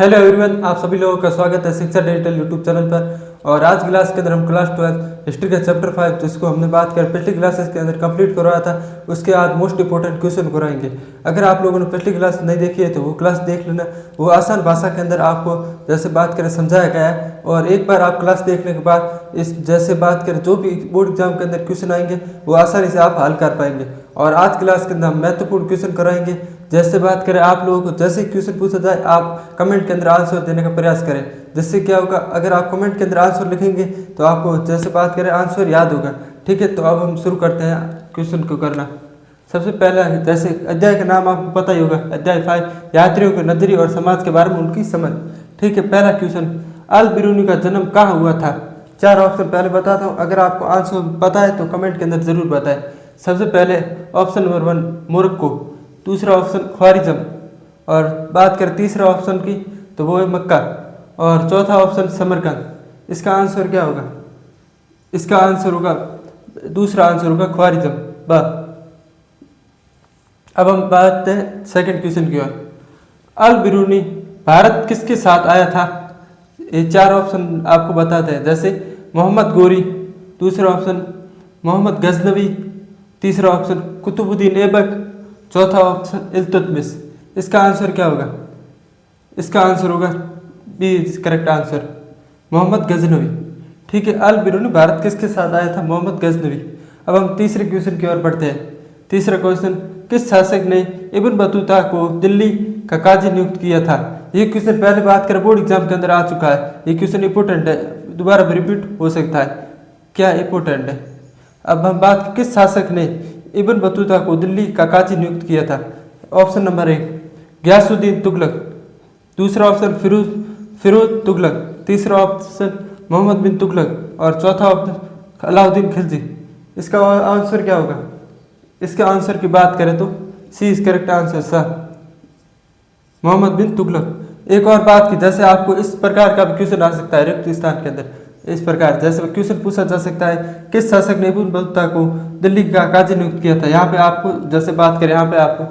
Hello everyone, आप सभी लोगों का स्वागत है शिक्षा डिजिटल यूट्यूब चैनल पर। और आज क्लास के अंदर हम क्लास 12 हिस्ट्री का चैप्टर 5 जिसको हमने बात कर पिछली क्लासेस के अंदर कंप्लीट करवाया था, उसके आज मोस्ट इंपॉर्टेंट क्वेश्चन कराएंगे। अगर आप लोगों ने पिछली क्लास नहीं देखी है तो वो क्लास देख लेना। वो आसान भाषा के अंदर आपको जैसे बात करें समझाया गया है, और एक बार आप क्लास देखने के बाद इस जैसे बात करें जो भी बोर्ड एग्जाम के अंदर क्वेश्चन आएंगे वो आसानी से आप हल कर पाएंगे। और आज क्लास के अंदर हम महत्वपूर्ण क्वेश्चन कराएंगे। जैसे बात करें आप लोगों को जैसे क्वेश्चन पूछा जाए आप कमेंट के अंदर आंसर देने का प्रयास करें। जिससे क्या होगा, अगर आप कमेंट के अंदर आंसर लिखेंगे तो आपको जैसे बात करें आंसर याद होगा। ठीक है, तो अब हम शुरू करते हैं क्वेश्चन को करना। सबसे पहला जैसे अध्याय का नाम आपको पता ही होगा, अध्याय 5 यात्रियों के नजरिए और समाज के बारे में उनकी समझ। ठीक है, पहला क्वेश्चन, अल बिरूनी का जन्म कहाँ हुआ था? 4 ऑप्शन पहले बताता हूँ, अगर आपको आंसर पता है तो कमेंट के अंदर जरूर बताएं। सबसे पहले ऑप्शन नंबर 1 मोरक्को, दूसरा ऑप्शन ख्वारिज़म, और बात करें तीसरा ऑप्शन की तो वो है मक्का, और चौथा ऑप्शन समरकंद। इसका आंसर क्या होगा? इसका आंसर होगा दूसरा आंसर होगा ख्वारिज़म बा। अब हम बात है सेकंड क्वेश्चन की ओर। अल बिरूनी भारत किसके साथ आया था? ये 4 ऑप्शन आपको बताते हैं, जैसे मोहम्मद गोरी, दूसरा ऑप्शन मोहम्मद गजनवी, तीसरा ऑप्शन कुतुबुद्दीन ऐबक, चौथा ऑप्शन इल्तुतमिश। इसका आंसर क्या होगा? इसका आंसर होगा B correct answer, Mohammad Ghaznavi. ठीक है, अल बिरूनी भारत किसके साथ आया था? मोहम्मद गजनवी। अब हम तीसरे क्वेश्चन की ओर बढ़ते हैं। तीसरा क्वेश्चन, किस शासक ने इब्न बतूता को दिल्ली का काजी नियुक्त किया था? ये क्वेश्चन पहले बात करें बोर्ड एग्जाम के अंदर आ चुका है। ये क्वेश्चन इंपॉर्टेंट है, दोबारा भी रिपीट हो सकता है। क्या इंपॉर्टेंट है? अब हम बात किस शासक ने इब्न बतूता को दिल्ली का काजी नियुक्त किया था? ऑप्शन नंबर 1 गयासुद्दीन तुगलक, दूसरा ऑप्शन फिरोज तुगलक, तीसरा ऑप्शन मोहम्मद बिन तुगलक, और चौथा ऑप्शन अलाउद्दीन खिलजी। इसका आंसर क्या होगा? इसका आंसर की बात करें तो C is correct answer sir, Mohammad bin Tughlaq. एक और बात की, जैसे आपको इस प्रकार का भी क्वेश्चन आ सकता है रिक्त स्थान के अंदर। इस प्रकार जैसे क्वेश्चन पूछा जा सकता है, किस शासक ने इब्न बतूता को दिल्ली का काजी नियुक्त किया था? यहाँ पे आपको जैसे बात करें, यहाँ पे आपको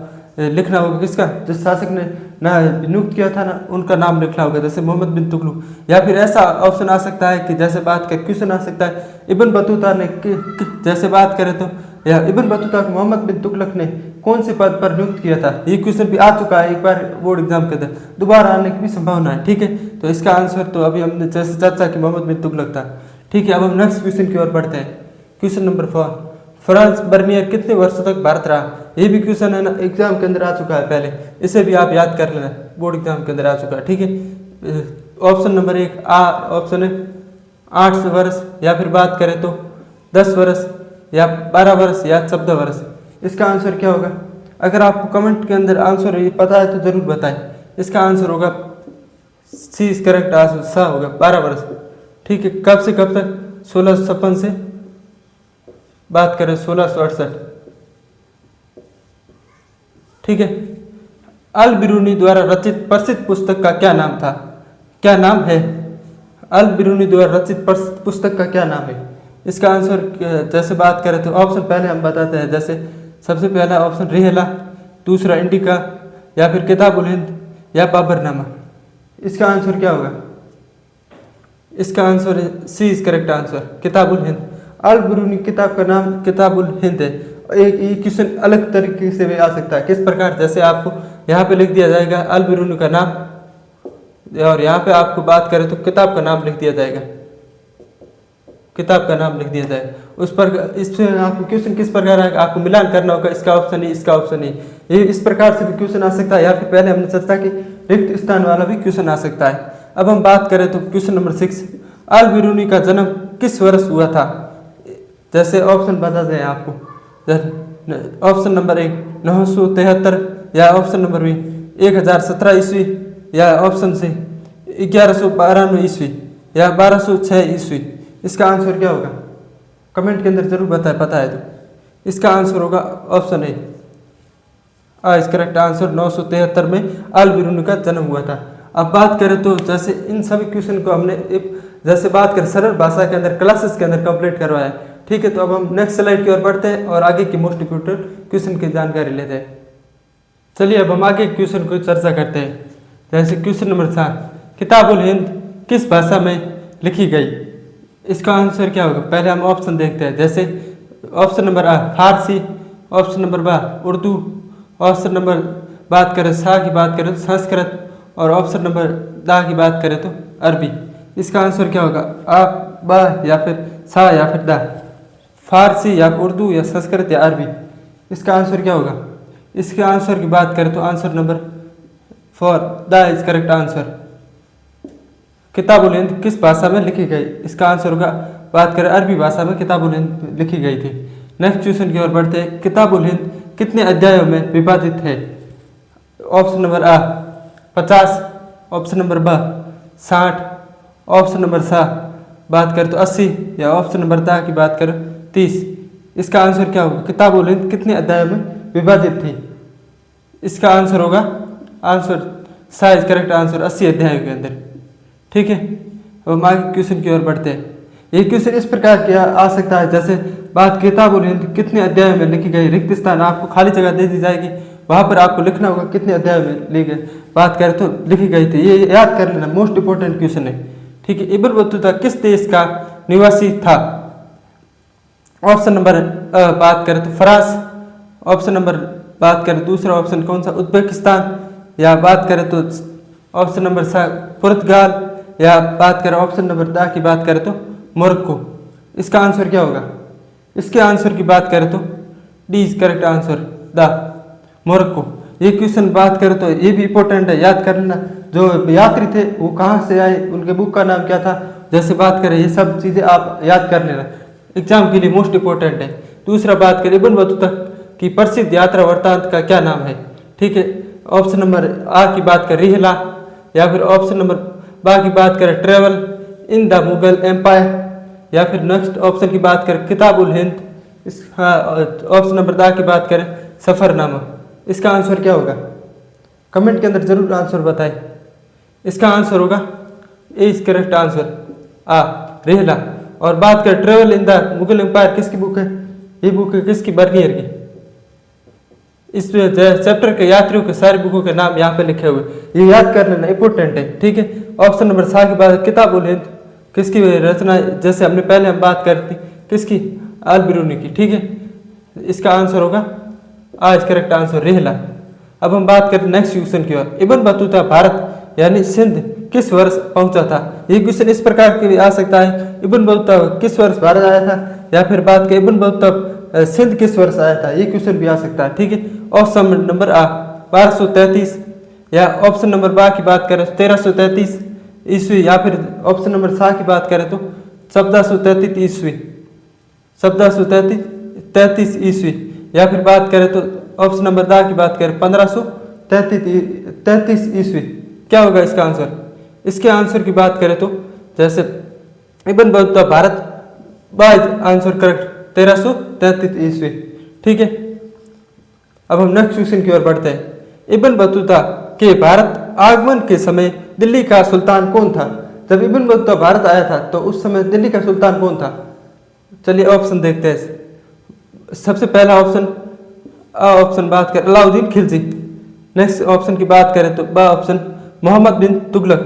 लिखना होगा किसका, जिस शासक ने ना नियुक्त किया था ना उनका नाम लिखना होगा, जैसे मोहम्मद बिन तुगलक। या फिर ऐसा ऑप्शन आ सकता है कि जैसे बात करें क्वेश्चन आ सकता है इब्न बतूता ने जैसे बात करें तो या इब्न बतूता को मोहम्मद बिन तुगलक ने कौन से पद पर नियुक्त किया था? ये क्वेश्चन भी आ चुका है एक बार बोर्ड एग्जाम के अंदर, दोबारा आने की भी संभावना है। ठीक है, तो इसका आंसर तो अभी हमने जैसे चर्चा की मोहम्मद बिन तुगलक था। ठीक है, अब हम नेक्स्ट क्वेश्चन की ओर बढ़ते हैं। क्वेश्चन नंबर 4, फ्रांस बर्नियर कितने वर्षों तक भारत रहा? ये भी क्वेश्चन है ना, एग्जाम के अंदर आ चुका है पहले, इसे भी आप याद कर लेना, बोर्ड एग्जाम के अंदर आ चुका है। ठीक है, ऑप्शन नंबर 1 ऑप्शन है 8 वर्ष, या फिर बात करें तो 10 वर्ष, या 12 वर्ष, या 14 वर्ष। इसका आंसर क्या होगा? अगर आपको कमेंट के अंदर आंसर पता है तो जरूर बताएं। इसका आंसर होगा सी इज करेक्ट आंसर, सा होगा 12 वर्ष। ठीक है, कब से कब तक? 1656 से बात करें 1668। ठीक है, अल बिरूनी द्वारा रचित प्रसिद्ध पुस्तक का क्या नाम था? क्या नाम है? अल बिरूनी द्वारा रचित पुस्तक का क्या नाम है? इसका आंसर जैसे बात करें तो ऑप्शन पहले हम बताते हैं, जैसे सबसे पहला ऑप्शन रिहला, दूसरा इंडिका, या फिर किताबुल हिंद, या बाबरनामा। इसका आंसर क्या होगा? इसका आंसर है सी इज करेक्ट आंसर, किताबुल हिंद। अल बिरूनी किताब का नाम किताबुल हिंद है। एक क्वेश्चन अलग तरीके से भी आ सकता है, किस प्रकार? जैसे आपको यहाँ पे लिख दिया जाएगा अल बिरूनी का नाम, और यहाँ पे आपको बात करें तो किताब का नाम लिख दिया जाएगा, किताब का नाम लिख दिया जाए उस पर। इसमें आपको क्वेश्चन किस प्रकार आएगा, आपको मिलान करना होगा, इसका ऑप्शन नहीं, इसका ऑप्शन नहीं। ये इस प्रकार से भी क्वेश्चन आ सकता है, या फिर पहले हमने चर्चा की रिक्त स्थान वाला भी क्वेश्चन आ सकता है। अब हम बात करें तो क्वेश्चन नंबर 6, अल बिरूनी का जन्म किस वर्ष हुआ था? जैसे ऑप्शन बता दें आपको, ऑप्शन नंबर 1 973, या ऑप्शन नंबर बी 1017 ईस्वी, या ऑप्शन सी 1192 ईस्वी, या 1206 ईस्वी। इसका आंसर क्या होगा? कमेंट के अंदर जरूर बताएं, पता है तो। इसका आंसर होगा ऑप्शन ए, इस करेक्ट आंसर 973 में अल बिरूनी का जन्म हुआ था। अब बात करें तो जैसे इन सभी क्वेश्चन को हमने जैसे बात करें सरल भाषा के अंदर क्लासेस के अंदर कंप्लीट करवाया है। ठीक है, तो अब हम नेक्स्ट स्लाइड की ओर बढ़ते हैं और आगे की मोस्ट इंपोर्टेंट क्वेश्चन की जानकारी लेते हैं। चलिए अब हम आगे क्वेश्चन को चर्चा करते हैं। जैसे क्वेश्चन नंबर 4, किताबुल हिंद किस भाषा में लिखी गई? इसका आंसर क्या होगा? पहले हम ऑप्शन देखते हैं। जैसे ऑप्शन नंबर आ फारसी, ऑप्शन नंबर बा उर्दू, ऑप्शन नंबर बात करें सा की बात करें तो संस्कृत, और ऑप्शन नंबर दा की बात करें तो अरबी। इसका आंसर क्या होगा? आप बा या फिर सा या फिर दा, फारसी या उर्दू या संस्कृत या अरबी। इसका आंसर क्या होगा? इसके आंसर की बात करें तो आंसर नंबर 4 दा इज करेक्ट आंसर। किताबुल हिंद किस भाषा में लिखी गई? इसका आंसर होगा, बात करें अरबी भाषा में किताबुल हिंद लिखी गई थी। नेक्स्ट क्वेश्चन की ओर बढ़ते हैं। किताबुल हिंद कितने अध्यायों में विभाजित है? ऑप्शन नंबर आ 50, ऑप्शन नंबर बा 60, ऑप्शन नंबर सा बात करें तो 80, या ऑप्शन नंबर दा की बात करें 30। इसका आंसर क्या होगा? किताबुल हिंद कितने अध्यायों में विभाजित थी? इसका आंसर होगा, आंसर सा इज करेक्ट आंसर 80 अध्यायों के अंदर। ठीक है, अब हम आगे क्वेश्चन की ओर बढ़ते हैं। ये क्वेश्चन इस प्रकार किया आ सकता है, जैसे बात किताबुल हिंद कितने अध्याय में लिखी गई, रिक्त स्थान आपको खाली जगह दे दी जाएगी, वहां पर आपको लिखना होगा कितने अध्याय में ली गई, बात करें तो लिखी गई थी। ये याद कर लेना, मोस्ट इंपोर्टेंट क्वेश्चन है। ठीक है, इब्न बतूता किस देश का निवासी था? ऑप्शन नंबर बात करें तो फ्रांस, ऑप्शन नंबर बात करें दूसरा ऑप्शन कौन सा उज्बेकिस्तान, या बात करें तो ऑप्शन नंबर सा पुर्तगाल, या बात करें ऑप्शन नंबर दा की बात करें तो मोरक्को। इसका आंसर क्या होगा? इसके आंसर की बात करें तो डी इज करेक्ट आंसर दा मोरक्को। ये क्वेश्चन बात करें तो ये भी इंपॉर्टेंट है, याद कर लेना। जो यात्री थे वो कहाँ से आए, उनके बुक का नाम क्या था, जैसे बात करें ये सब चीज़ें आप याद कर लेना, एग्जाम के लिए मोस्ट इंपॉर्टेंट है। दूसरा बात करें इब्न बतूता की प्रसिद्ध यात्रा वृत्तांत का क्या नाम है? ठीक है, ऑप्शन नंबर आ की बात करें रिहला, या फिर ऑप्शन नंबर बा की बात करें travel in the Mughal empire, या फिर नेक्स्ट ऑप्शन की बात करें किताबुल हिंद, इस ऑप्शन नंबर दा की बात करें सफरनामा। इसका आंसर क्या होगा? कमेंट के अंदर जरूर आंसर बताएं। इसका आंसर होगा ए इज करेक्ट आंसर आ रिहला। और बात करें travel in the Mughal empire किसकी बुक है? ये बुक है किसकी? बर्नियर की। इस चैप्टर के यात्रियों के सारे बुकों के नाम यहाँ पे लिखे हुए, ये याद कर लेना, इंपोर्टेंट है। ठीक है, ऑप्शन नंबर सा की बात किताबुल हिंद किसकी रचना, जैसे हमने पहले हम बात कर थी किसकी? अल बिरूनी की। ठीक है, इसका आंसर होगा आज करेक्ट आंसर रिहला। अब हम बात करते नेक्स्ट क्वेश्चन की ओर। इब्न बतूता भारत यानी सिंध किस वर्ष पहुंचा था? ये क्वेश्चन इस प्रकार के भी आ सकता है, इब्न बतूता किस वर्ष भारत आया था, या फिर बात करें इब्न बतूता सिंध किस वर्ष आया था, ये क्वेश्चन भी आ सकता है। ठीक है, ऑप्शन नंबर आ 1233, या ऑप्शन नंबर बा की बात करें 1333 ईस्वी, या फिर ऑप्शन नंबर सा की बात करें तो 1433 ईस्वी, 1433 ईस्वी, या फिर बात करें तो ऑप्शन नंबर दा की बात करें 1533 ईस्वी। क्या होगा इसका आंसर? इसके आंसर की बात करें तो जैसे Ibn Battuta Bharat B answer correct 1333 ईस्वी। ठीक है, अब हम नेक्स्ट क्वेश्चन की ओर बढ़ते हैं। इब्न बतूता के भारत आगमन के समय दिल्ली का सुल्तान कौन था? जब इब्न बतूता भारत आया था तो उस समय दिल्ली का सुल्तान कौन था? चलिए ऑप्शन देखते हैं। सबसे पहला ऑप्शन ऑप्शन बात करें अलाउद्दीन खिलजी, नेक्स्ट ऑप्शन की बात करें तो बा ऑप्शन मोहम्मद बिन तुगलक,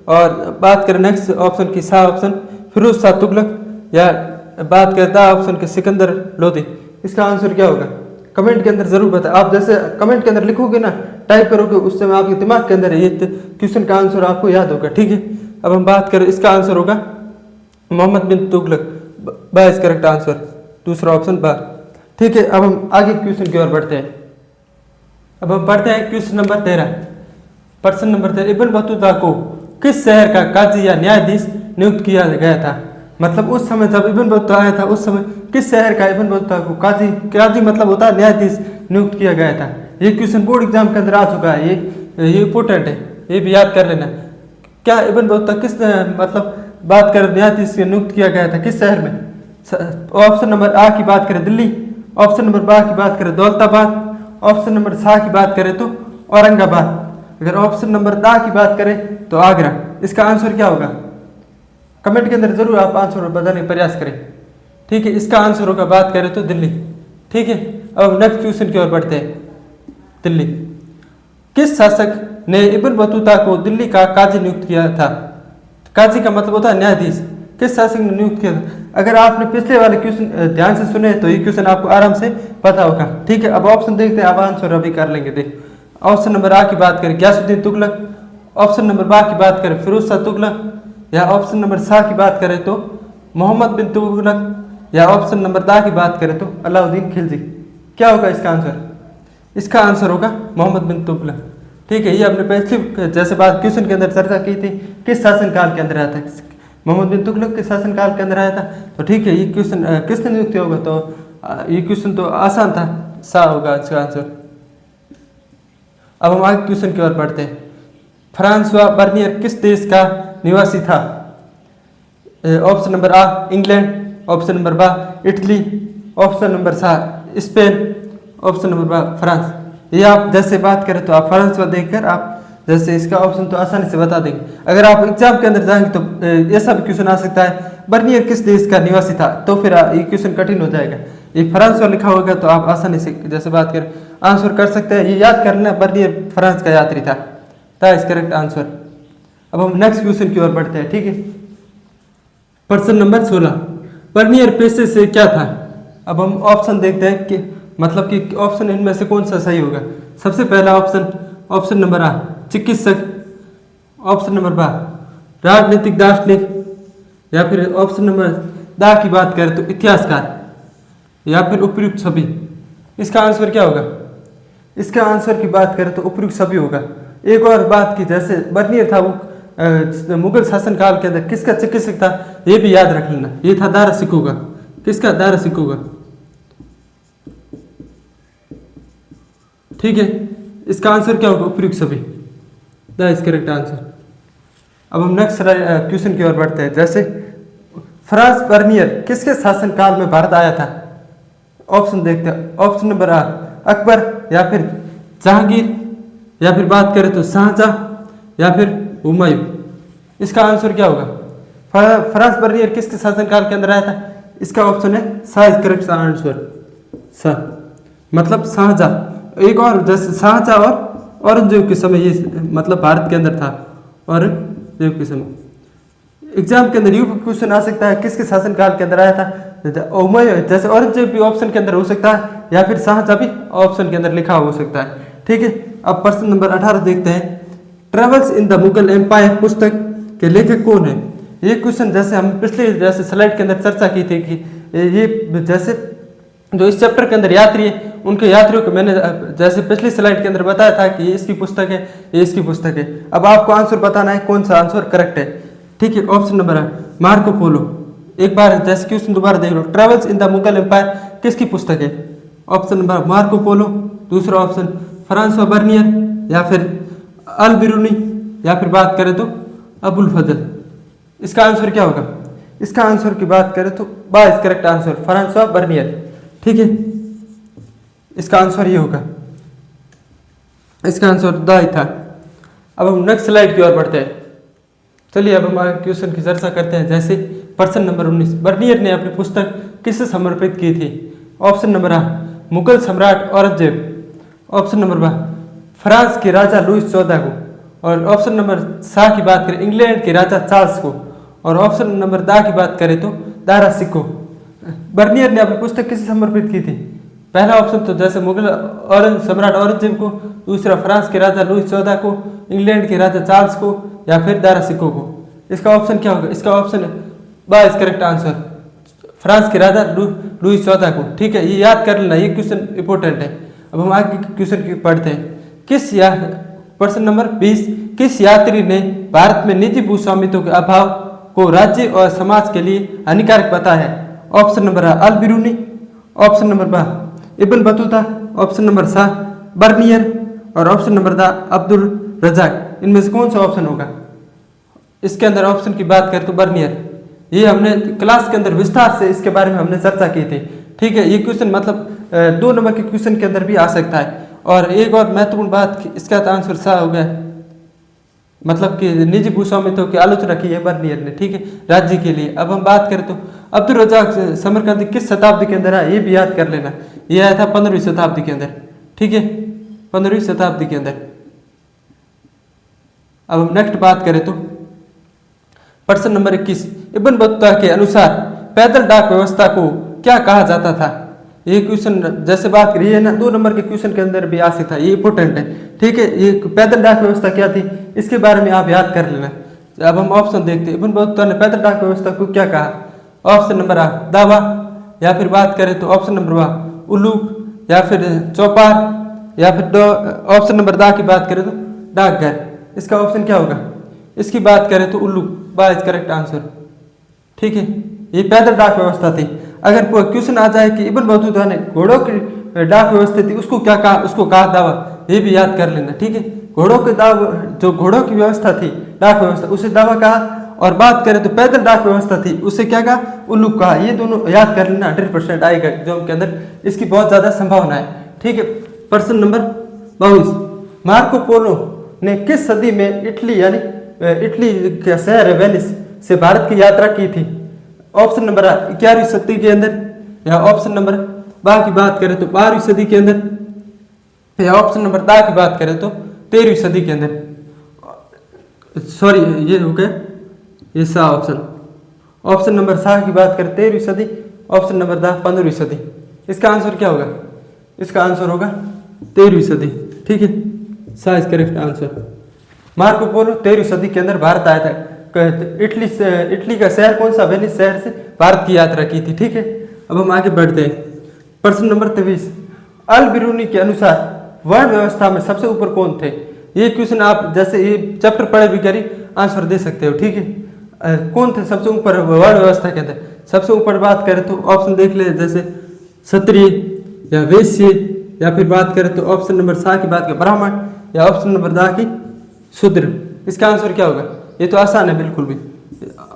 और बात करें नेक्स्ट ऑप्शन की सा ऑप्शन फिरोज शाह तुगलक, या बात करें दा ऑप्शन के सिकंदर लोधी। इसका आंसर क्या होगा? कमेंट के अंदर जरूर बताएं। आप जैसे कमेंट के अंदर लिखोगे ना, टाइप करोगे, उस समय आपके दिमाग के अंदर ये क्वेश्चन का आंसर आपको याद होगा। ठीक है, अब हम बात करें इसका आंसर होगा मोहम्मद बिन तुगलक, बा इज करेक्ट आंसर, दूसरा ऑप्शन बा। ठीक है, अब हम आगे क्वेश्चन की ओर बढ़ते हैं। अब हम पढ़ते हैं क्वेश्चन नंबर 13। प्रश्न नंबर 13, इब्न बतूता को किस शहर का काजी या न्यायाधीश नियुक्त किया गया था? मतलब उस समय जब इब्न बतूता आया था उस समय किस शहर का इब्न बतूता को काजी मतलब होता है न्यायाधीश नियुक्त किया गया था? ये क्वेश्चन बोर्ड एग्जाम के अंदर आ चुका है, ये इंपोर्टेंट है, ये भी याद कर लेना। क्या इब्न बतूता किस मतलब बात करें न्यायाधीश नियुक्त किया गया था किस शहर में? ऑप्शन नंबर आ की बात करें दिल्ली, ऑप्शन नंबर बा की बात करें दौलताबाद, ऑप्शन नंबर सा की बात करें तो औरंगाबाद, अगर ऑप्शन नंबर दा की बात करें तो आगरा। इसका आंसर क्या होगा? कमेंट के अंदर जरूर आप आंसर बताने का प्रयास करें। ठीक है, इसका आंसर होगा बात करें तो दिल्ली। ठीक है, अब नेक्स्ट क्वेश्चन की ओर बढ़ते हैं। दिल्ली किस शासक ने इब्न बतूता को दिल्ली का काजी नियुक्त किया था? काजी का मतलब होता है न्यायाधीश। किस शासक ने नियुक्त किया था? अगर आपने पिछले वाले क्वेश्चन ध्यान से सुने तो ये क्वेश्चन आपको आराम से पता होगा। ठीक है, अब ऑप्शन देखते हैं, अब आंसर अभी कर लेंगे। देख, ऑप्शन नंबर आ की बात करें गयासुद्दीन तुगलक, ऑप्शन नंबर बा की बात करें फिरोज शाह तुगलक, या ऑप्शन नंबर सा की बात करें तो मोहम्मद बिन तुगलक, या ऑप्शन नंबर दा की बात करें तो अलाउद्दीन खिलजी। क्या होगा इसका आंसर? इसका आंसर होगा मोहम्मद बिन तुगलक। ठीक है, ये हमने पिछले जैसे बात क्वेश्चन के अंदर चर्चा की थी, किस शासनकाल के अंदर आया था? मोहम्मद बिन तुगलक के शासनकाल के अंदर आया था। तो ठीक है, ये क्वेश्चन किसने नियुक्त किया होगा? तो ये क्वेश्चन तो आसान था, सा होगा इसका आंसर। अब हम आगे क्वेश्चन की ओर बढ़ते हैं। फ्रांसवा बर्नियर किस देश का निवासी था? ऑप्शन नंबर आ इंग्लैंड, ऑप्शन नंबर बा इटली, ऑप्शन नंबर सा स्पेन, ऑप्शन नंबर बा फ्रांस। ये आप जैसे बात करें तो आप फ्रांस को देखकर आप जैसे इसका ऑप्शन तो आसानी से बता देंगे। अगर आप एग्जाम के अंदर जाएंगे तो ऐसा भी क्वेश्चन आ सकता है बर्नियर किस देश का निवासी था, तो फिर ये क्वेश्चन कठिन हो जाएगा। ये फ्रांस का लिखा होगा तो आप आसानी से जैसे बात करें आंसर कर सकते हैं। ये याद करना, बर्नियर फ्रांस का यात्री था इज करेक्ट आंसर। अब हम नेक्स्ट क्वेश्चन की ओर बढ़ते हैं। ठीक है, प्रश्न नंबर 16, बर्नियर पेशे से क्या था? अब हम ऑप्शन देखते हैं कि मतलब कि ऑप्शन इनमें से कौन सा सही होगा। सबसे पहला ऑप्शन, ऑप्शन नंबर आ चिकित्सक, ऑप्शन नंबर बा राजनीतिक दार्शनिक, या फिर ऑप्शन नंबर दा की बात करें तो इतिहासकार, या फिर उपयुक्त सभी। इसका आंसर क्या होगा? इसका आंसर की बात करें तो उपयुक्त सभी होगा। एक और बात की, जैसे बर्नियर था वो मुगल शासनकाल के अंदर किसका चिकित्सक था, ये भी याद रख लेना। ये था दारा सिकोह का। किसका? दारा सिकोह का। ठीक है, इसका आंसर क्या होगा? उपयुक्त सभी, दैट इज करेक्ट आंसर। अब हम नेक्स्ट क्वेश्चन की ओर बढ़ते हैं। जैसे फ्रांस बर्नियर किसके शासनकाल में भारत आया था? ऑप्शन देखते हैं। ऑप्शन नंबर आ अकबर, या फिर जहांगीर, या फिर बात करें तो शाहजहां, या फिर हुमायूं। इसका आंसर क्या होगा? फ्रांस बर्नियर किसके शासनकाल के अंदर आया था? इसका ऑप्शन है सा इज करेक्ट आंसर। सा मतलब शाहजहां। एक और जैसे शाहजहां और औरंगजेब के समय ये मतलब भारत के अंदर था, औरंगजेब के समय। एग्जाम के अंदर यू क्वेश्चन आ सकता है किसके शासनकाल के अंदर आया था? जैसे औरंगजेब भी ऑप्शन के अंदर हो सकता है, या फिर शाहजहां भी ऑप्शन के अंदर लिखा हो सकता है। ठीक है, अब प्रश्न नंबर 18 देखते हैं। Travels in the Mughal empire पुस्तक के लेखक कौन है? ये क्वेश्चन जैसे हम पिछले जैसे स्लाइड के अंदर चर्चा की थी कि ये जैसे जो इस चैप्टर के अंदर यात्री है उनके यात्रियों को मैंने जैसे पिछली स्लाइड के अंदर बताया था कि ये इसकी पुस्तक है, ये इसकी पुस्तक है। अब आपको आंसर बताना है कौन सा आंसर करेक्ट है। ठीक है, ऑप्शन नंबर है मार्को पोलो। एक बार जैसे क्वेश्चन दोबारा देख लो, travels in the Mughal empire किसकी पुस्तक है? ऑप्शन नंबर मार्को पोलो, दूसरा ऑप्शन फ्रांसवा बर्नियर, या फिर अल बिरूनी, या फिर बात करें तो अबुल फजल। इसका आंसर क्या होगा? इसका आंसर की बात करें तो बा is correct answer, Francois Bernier. ठीक है, इसका आंसर ये होगा, इसका आंसर दा ही था। अब हम नेक्स्ट स्लाइड की ओर बढ़ते हैं। चलिए अब हम आगे क्वेश्चन की चर्चा करते हैं। जैसे प्रश्न नंबर 19, बर्नियर ने अपनी पुस्तक किसे समर्पित की थी? ऑप्शन नंबर आ मुगल सम्राट औरंगजेब, ऑप्शन नंबर बा फ्रांस के राजा लुईस 14 को, और ऑप्शन नंबर सा की बात करें इंग्लैंड के राजा चार्ल्स को, और ऑप्शन नंबर दा की बात करें तो दारा सिकोह। बर्नियर ने अपनी पुस्तक किसे समर्पित की थी? पहला ऑप्शन तो जैसे मुगल सम्राट औरंगजेब को, दूसरा फ्रांस के राजा लुईस 14 को, इंग्लैंड के राजा चार्ल्स को, या फिर दारा सिकोह को। इसका ऑप्शन क्या होगा? इसका ऑप्शन बा इज करेक्ट आंसर, फ्रांस के राजा लुईस 14 को। ठीक है, ये याद कर लेना, ये क्वेश्चन इंपॉर्टेंट है। अब हम आगे क्वेश्चन की पढ़ते हैं। प्रश्न नंबर 20, किस यात्री ने भारत में निजी भू स्वामित्व के अभाव को राज्य और समाज के लिए हानिकारक बताया है? ऑप्शन नंबर आ अल बिरूनी, ऑप्शन नंबर बा इब्न बतूता, ऑप्शन नंबर सा बर्नियर, और ऑप्शन नंबर दा अब्दुल रजाक। इनमें से कौन सा ऑप्शन होगा? इसके अंदर ऑप्शन की बात करें तो बर्नियर। ये हमने क्लास के अंदर विस्तार से इसके बारे में हमने चर्चा की थी। ठीक है, ये क्वेश्चन मतलब 2 नंबर के क्वेश्चन के अंदर भी आ सकता है। और एक और महत्वपूर्ण बात, इसका आंसर सा हो गया, मतलब कि निजी भू स्वामित्व की आलोचना की है बर्नियर ने। ठीक है, राज्य के लिए। अब हम बात करें तो अब्दुल रजाक समरकंदी किस शताब्दी के अंदर है? ये भी याद कर लेना, ये आया था 15वीं शताब्दी के अंदर। ठीक है, 15वीं शताब्दी के अंदर। अब हम नेक्स्ट बात करें तो प्रश्न नंबर 21, इब्न बतूता के अनुसार पैदल डाक व्यवस्था को क्या कहा जाता था। ये क्वेश्चन जैसे बात करिए ना 2 नंबर के क्वेश्चन के अंदर भी आ सकता है, ये इंपॉर्टेंट है। ठीक है, ये पैदल डाक व्यवस्था क्या थी इसके बारे में आप याद कर लेना। अब हम ऑप्शन देखते हैं, इब्न बतूता ने पैदल डाक व्यवस्था को क्या कहा। ऑप्शन नंबर आ दावा, या फिर बात करें तो ऑप्शन नंबर वा उलूक, या फिर चौपार, या फिर ऑप्शन नंबर दा की बात करें तो डाकघर। इसका ऑप्शन क्या होगा, इसकी बात करें तो उल्लू बा इज करेक्ट आंसर। ठीक है, ये पैदल डाक व्यवस्था थी। अगर क्वेश्चन आ जाए कि इब्न बतूता ने घोड़ों की डाक व्यवस्था थी उसको क्या कहा, उसको कहा दावा, ये भी याद कर लेना। ठीक है, घोड़ों के जो घोड़ों की व्यवस्था थी डाक व्यवस्था उसे दावा कहा, और बात करें तो पैदल डाक व्यवस्था थी उसे क्या कहा, उल्लूक कहा। ये दोनों याद कर लेना, 100% आएगा एग्जाम के अंदर, इसकी बहुत ज्यादा संभावना है। ठीक है, प्रश्न नंबर 22, मार्को पोलो ने किस सदी में इटली यानी इटली का शहर वेनिस से भारत की यात्रा की थी। ऑप्शन नंबर 11वीं सदी के अंदर, या ऑप्शन नंबर बा की बात करें तो 12वीं सदी के अंदर, या ऑप्शन नंबर दा की बात करें तो 13वीं सदी के अंदर। सॉरी, ये हो गया ये सा ऑप्शन। ऑप्शन नंबर सा की बात करें 13वीं सदी, ऑप्शन नंबर दा 15वीं सदी। इसका आंसर क्या होगा, इसका आंसर होगा 13वीं सदी। ठीक है, C is correct answer. Marco Polo 13वीं सदी के अंदर भारत आया था। इटली का शहर कौन सा, वेनिस शहर से भारत की यात्रा की थी। ठीक है, अब हम आगे बढ़ते हैं। प्रश्न नंबर 23, अल बिरूनी के अनुसार वर्ण व्यवस्था में सबसे ऊपर कौन थे। ये क्वेश्चन आप जैसे ये चैप्टर पढ़े भी करी आंसर दे सकते हो। ठीक है, कौन थे सबसे ऊपर वर्ण व्यवस्था के अंदर। सबसे ऊपर बात करें तो ऑप्शन देख ले, जैसे क्षत्रिय या वैश्य, या फिर बात करें तो ऑप्शन नंबर सा की बात करें ब्राह्मण, या ऑप्शन नंबर दा की शूद्र। इसका आंसर क्या होगा, ये तो आसान है बिल्कुल भी।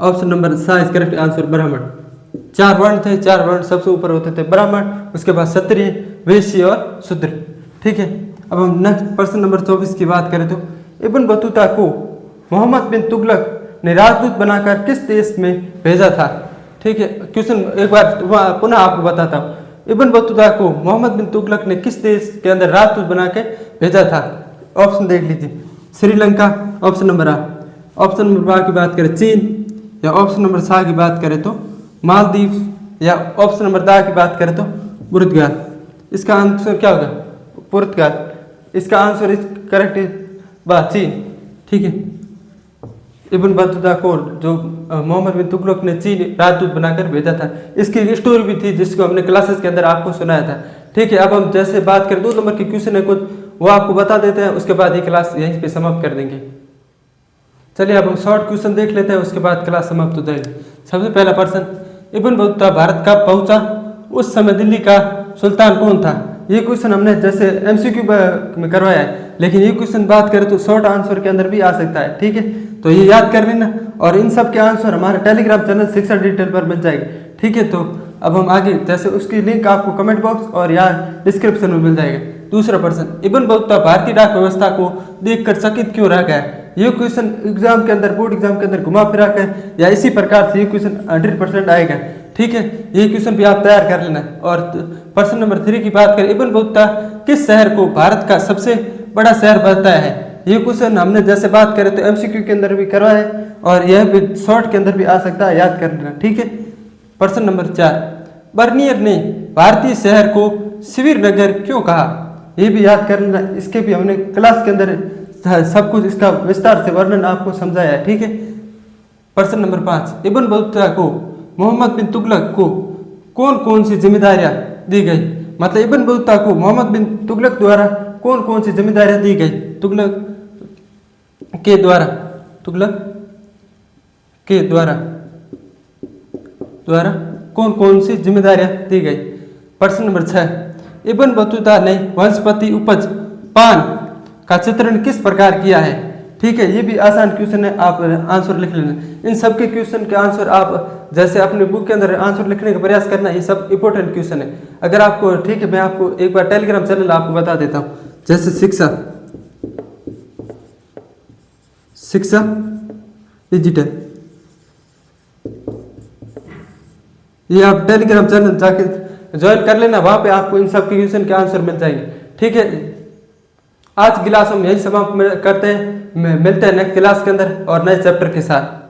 ऑप्शन नंबर सा इज करेक्ट आंसर ब्राह्मण। 4 वर्ण थे, 4 वर्ण सबसे ऊपर होते थे ब्राह्मण, उसके बाद क्षत्रिय, वैश्य और शूद्र। ठीक है, अब हम नेक्स्ट प्रश्न नंबर 24 की बात करें तो इब्न बतूता को मोहम्मद बिन तुगलक ने राजदूत बनाकर किस देश में भेजा था। ठीक है, क्वेश्चन एक बार पुनः आपको बताता हूँ। इब्न बतूता को मोहम्मद बिन तुगलक ने किस देश के अंदर राजदूत बना के भेजा था। ऑप्शन देख लीजिए, श्रीलंका, ऑप्शन नंबर आ, ऑप्शन नंबर बा की बात करें चीन, या ऑप्शन नंबर सा की बात करें तो मालदीव, या ऑप्शन नंबर दा की बात करें तो पुर्तगाल। इसका आंसर क्या होगा, पुर्तगाल। इसका आंसर इस करेक्ट बा चीन। ठीक है, इब्न बतूता को जो मोहम्मद बिन तुगलक ने चीन राजदूत बनाकर भेजा था, इसकी स्टोरी भी थी जिसको हमने क्लासेस के अंदर आपको सुनाया था। ठीक है, अब हम जैसे बात करें 2 नंबर के क्वेश्चन है कुछ, वो आपको बता देते हैं, उसके बाद ये क्लास यहीं पे समाप्त कर देंगे। चलिए अब हम शॉर्ट क्वेश्चन देख लेते हैं, उसके बाद क्लास समाप्त हो जाएगी। सबसे पहला प्रश्न, इब्न बतूता भारत कब पहुंचा, उस समय दिल्ली का सुल्तान कौन था। ये क्वेश्चन हमने जैसे MCQ में करवाया है, लेकिन ये क्वेश्चन बात करें तो शॉर्ट आंसर के अंदर भी आ सकता है। ठीक है, तो ये याद कर लेना, और इन सब के आंसर हमारे टेलीग्राम चैनल शिक्षा डिटेल पर मिल जाएंगे। ठीक है, तो अब हम आगे जैसे उसकी लिंक आपको कमेंट बॉक्स और यहाँ डिस्क्रिप्शन में मिल जाएगा। दूसरा प्रश्न, इब्न बतूता भारतीय डाक व्यवस्था को देखकर चकित क्यों रह गया। ये क्वेश्चन एग्जाम के अंदर, बोर्ड एग्जाम के अंदर घुमा फिरा कर या इसी प्रकार से ये क्वेश्चन 100% आएगा। ठीक है, ये क्वेश्चन भी आप तैयार कर लेना। और प्रश्न नंबर 3 की बात करें, इब्न बतूता किस शहर को भारत का सबसे बड़ा शहर बताया है। ये क्वेश्चन हमने जैसे बात करें तो MCQ के अंदर भी करवाया है, और यह भी शॉर्ट के अंदर भी आ सकता है, याद कर लेना। ठीक है, प्रश्न नंबर 4, बर्नियर ने भारतीय शहर को शिविर नगर क्यों कहा। ये भी याद कर लेना, इसके भी हमने क्लास के अंदर सब कुछ इसका विस्तार से वर्णन आपको समझाया है। ठीक है, प्रश्न नंबर 5, इब्न बतूता को मोहम्मद बिन तुगलक को कौन कौन सी जिम्मेदारियां दी गई। मतलब इब्न बतूता को मोहम्मद बिन तुगलक द्वारा कौन कौन सी जिम्मेदारियां दी गई। तुगलक के द्वारा कौन कौन सी जिम्मेदारियां दी गई। प्रश्न नंबर 6, इब्न बतूता ने वनस्पति उपज पान का चित्रण किस प्रकार किया है। ठीक है, ये भी आसान क्वेश्चन है, आप आंसर लिख लेना। इन सब के क्वेश्चन के आंसर आप जैसे अपने बुक के अंदर आंसर लिखने का प्रयास करना, ये सब इंपॉर्टेंट क्वेश्चन है। अगर आपको ठीक है, मैं आपको एक बार टेलीग्राम चैनल आपको बता देता हूँ, जैसे शिक्षा डिजिटल, ये आप टेलीग्राम चैनल जाके ज्वाइन कर लेना, वहां पे आपको इन सब के क्वेश्चन के आंसर मिल जाएंगे। ठीक है, आज क्लास हम यही समाप्त करते हैं, मिलते हैं नेक्स्ट क्लास के अंदर और नए चैप्टर के साथ।